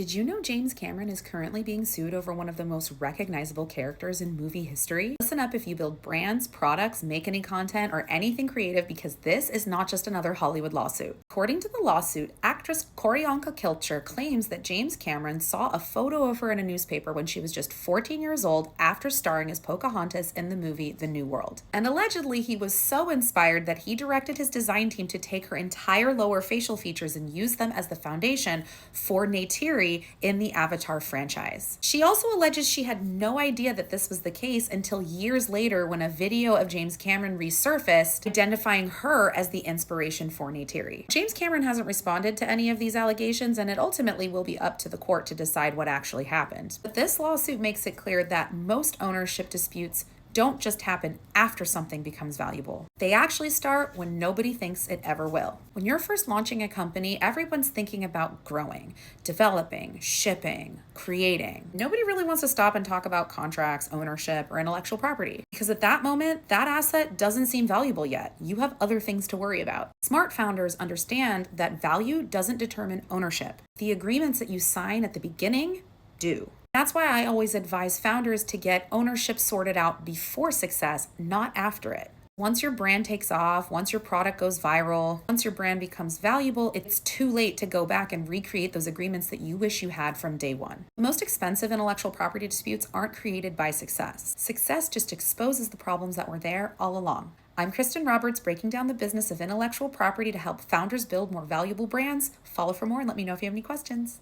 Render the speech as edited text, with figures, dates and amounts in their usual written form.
Did you know James Cameron is currently being sued over one of the most recognizable characters in movie history? Listen up if you build brands, products, make any content, or anything creative, because this is not just another Hollywood lawsuit. According to the lawsuit, actress Q'orianka Kilcher claims that James Cameron saw a photo of her in a newspaper when she was just 14 years old after starring as Pocahontas in the movie The New World. And allegedly, he was so inspired that he directed his design team to take her entire lower facial features and use them as the foundation for Neytiri in the Avatar franchise. She also alleges she had no idea that this was the case until years later when a video of James Cameron resurfaced, identifying her as the inspiration for Neytiri. James Cameron hasn't responded to any of these allegations, and it ultimately will be up to the court to decide what actually happened. But this lawsuit makes it clear that most ownership disputes don't just happen after something becomes valuable. They actually start when nobody thinks it ever will. When you're first launching a company, everyone's thinking about growing, developing, shipping, creating. Nobody really wants to stop and talk about contracts, ownership, or intellectual property, because at that moment, that asset doesn't seem valuable yet. You have other things to worry about. Smart founders understand that value doesn't determine ownership. The agreements that you sign at the beginning do. That's why I always advise founders to get ownership sorted out before success, not after it. Once your brand takes off, once your product goes viral, once your brand becomes valuable, it's too late to go back and recreate those agreements that you wish you had from day one. The most expensive intellectual property disputes aren't created by success. Success just exposes the problems that were there all along. I'm Kristen Roberts, breaking down the business of intellectual property to help founders build more valuable brands. Follow for more and let me know if you have any questions.